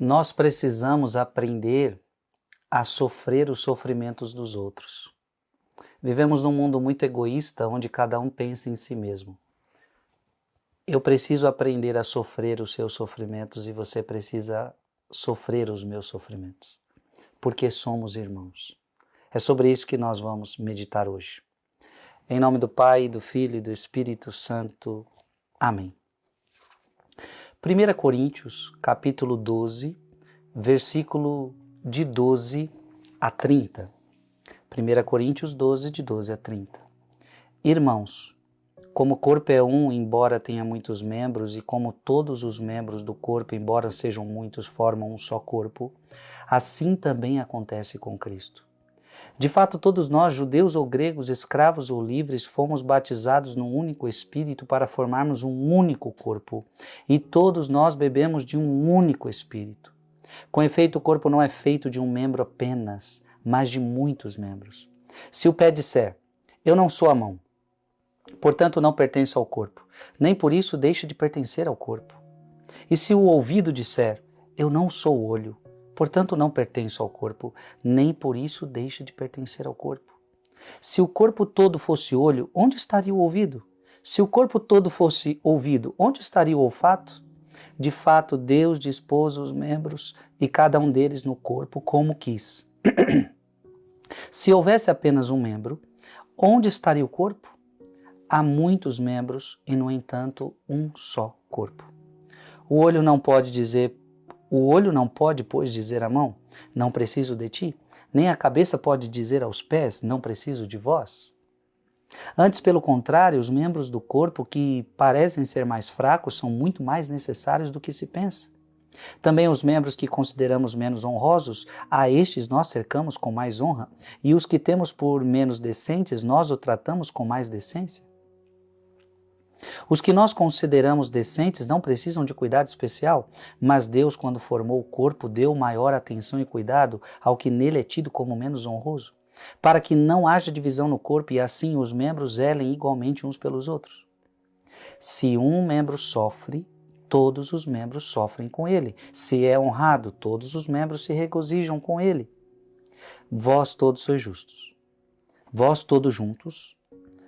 Nós precisamos aprender a sofrer os sofrimentos dos outros. Vivemos num mundo muito egoísta, onde cada um pensa em si mesmo. Eu preciso aprender a sofrer os seus sofrimentos e você precisa sofrer os meus sofrimentos, porque somos irmãos. É sobre isso que nós vamos meditar hoje. Em nome do Pai, do Filho e do Espírito Santo. Amém. 1 Coríntios, capítulo 12, versículo de 12 a 30. 1 Coríntios 12, de 12 a 30. Irmãos, como o corpo é um, embora tenha muitos membros, e como todos os membros do corpo, embora sejam muitos, formam um só corpo, assim também acontece com Cristo. De fato, todos nós, judeus ou gregos, escravos ou livres, fomos batizados num único Espírito para formarmos um único corpo, e todos nós bebemos de um único Espírito. Com efeito, o corpo não é feito de um membro apenas, mas de muitos membros. Se o pé disser, eu não sou a mão, portanto não pertenço ao corpo, nem por isso deixa de pertencer ao corpo. E se o ouvido disser, eu não sou o olho, portanto não pertenço ao corpo, nem por isso deixa de pertencer ao corpo. Se o corpo todo fosse olho, onde estaria o ouvido? Se o corpo todo fosse ouvido, onde estaria o olfato? De fato, Deus dispôs os membros e cada um deles no corpo como quis. Se houvesse apenas um membro, onde estaria o corpo? Há muitos membros e, no entanto, um só corpo. O olho não pode, pois, dizer à mão, não preciso de ti, nem a cabeça pode dizer aos pés, não preciso de vós. Antes, pelo contrário, os membros do corpo que parecem ser mais fracos são muito mais necessários do que se pensa. Também os membros que consideramos menos honrosos, a estes nós cercamos com mais honra, e os que temos por menos decentes, nós o tratamos com mais decência. Os que nós consideramos decentes não precisam de cuidado especial, mas Deus, quando formou o corpo, deu maior atenção e cuidado ao que nele é tido como menos honroso, para que não haja divisão no corpo e assim os membros zelem igualmente uns pelos outros. Se um membro sofre, todos os membros sofrem com ele. Se é honrado, todos os membros se regozijam com ele. Vós todos sois justos. Vós todos juntos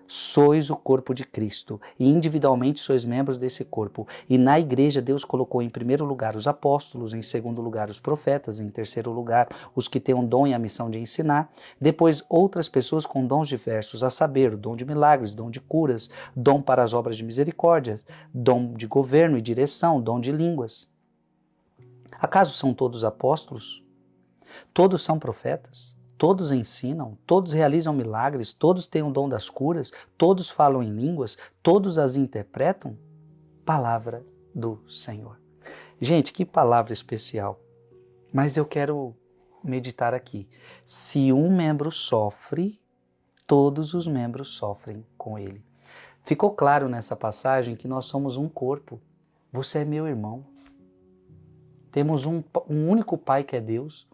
sois o corpo de Cristo e individualmente sois membros desse corpo. E na igreja Deus colocou em primeiro lugar os apóstolos, em segundo lugar os profetas, em terceiro lugar os que têm um dom e a missão de ensinar, depois outras pessoas com dons diversos, a saber, o dom de milagres, dom de curas, dom para as obras de misericórdia, dom de governo e direção, dom de línguas. Acaso são todos apóstolos? Todos são profetas? Todos ensinam, todos realizam milagres, todos têm o dom das curas, todos falam em línguas, todos as interpretam? Palavra do Senhor. Gente, que palavra especial. Mas eu quero meditar aqui. Se um membro sofre, todos os membros sofrem com ele. Ficou claro nessa passagem que nós somos um corpo. Você é meu irmão. Temos um único Pai que é Deus.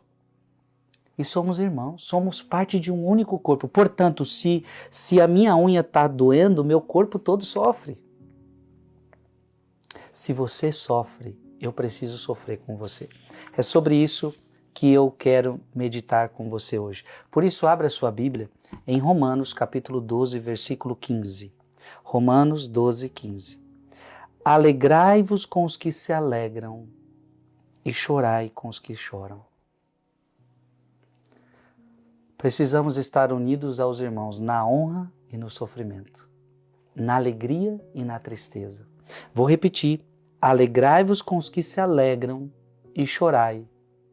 E somos irmãos, somos parte de um único corpo. Portanto, se a minha unha está doendo, meu corpo todo sofre. Se você sofre, eu preciso sofrer com você. É sobre isso que eu quero meditar com você hoje. Por isso, abra sua Bíblia em Romanos, capítulo 12, versículo 15. Romanos 12, 15. Alegrai-vos com os que se alegram e chorai com os que choram. Precisamos estar unidos aos irmãos na honra e no sofrimento, na alegria e na tristeza. Vou repetir, alegrai-vos com os que se alegram e chorai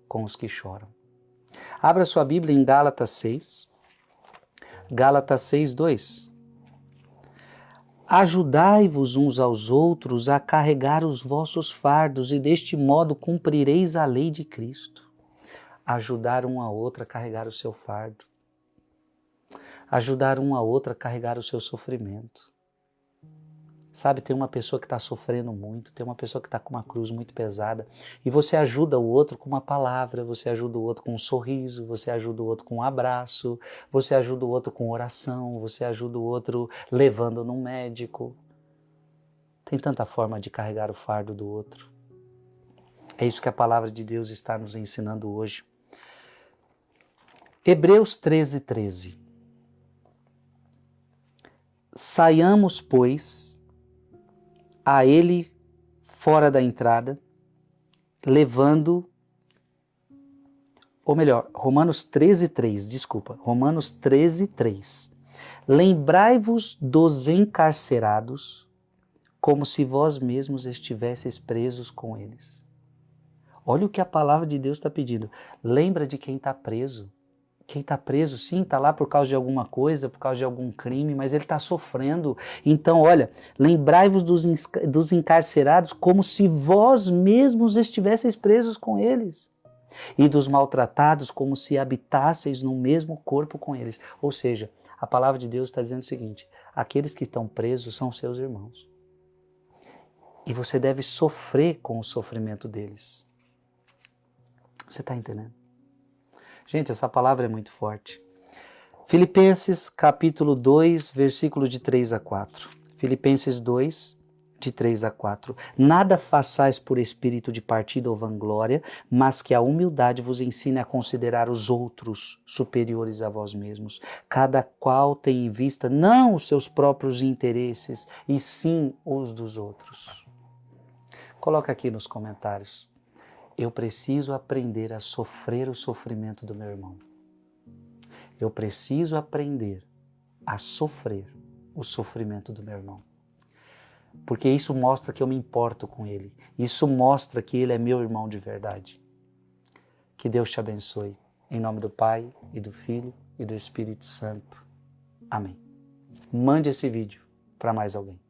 com os que choram. Abra sua Bíblia em Gálatas 6, Gálatas 6, 2. Ajudai-vos uns aos outros a carregar os vossos fardos e deste modo cumprireis a lei de Cristo. Ajudar um a outro a carregar o seu fardo. Ajudar um a outro a carregar o seu sofrimento. Sabe, tem uma pessoa que está sofrendo muito, tem uma pessoa que está com uma cruz muito pesada e você ajuda o outro com uma palavra, você ajuda o outro com um sorriso, você ajuda o outro com um abraço, você ajuda o outro com oração, você ajuda o outro levando num médico. Tem tanta forma de carregar o fardo do outro. É isso que a palavra de Deus está nos ensinando hoje. Hebreus 13:13. Saiamos, pois, a ele fora da entrada, levando, ou melhor, Romanos 13:3, desculpa, Romanos 13:3. Lembrai-vos dos encarcerados, como se vós mesmos estivesseis presos com eles. Olha o que a palavra de Deus está pedindo. Lembra de quem está preso. Quem está preso, sim, está lá por causa de alguma coisa, por causa de algum crime, mas ele está sofrendo. Então, olha, lembrai-vos dos encarcerados como se vós mesmos estivesseis presos com eles. E dos maltratados como se habitasseis no mesmo corpo com eles. Ou seja, a palavra de Deus está dizendo o seguinte: aqueles que estão presos são seus irmãos. E você deve sofrer com o sofrimento deles. Você está entendendo? Gente, essa palavra é muito forte. Filipenses capítulo 2, versículo de 3 a 4. Filipenses 2, de 3 a 4. Nada façais por espírito de partida ou vanglória, mas que a humildade vos ensine a considerar os outros superiores a vós mesmos. Cada qual tem em vista não os seus próprios interesses, e sim os dos outros. Coloca aqui nos comentários. Eu preciso aprender a sofrer o sofrimento do meu irmão. Eu preciso aprender a sofrer o sofrimento do meu irmão. Porque isso mostra que eu me importo com ele. Isso mostra que ele é meu irmão de verdade. Que Deus te abençoe. Em nome do Pai, e do Filho, e do Espírito Santo. Amém. Mande esse vídeo para mais alguém.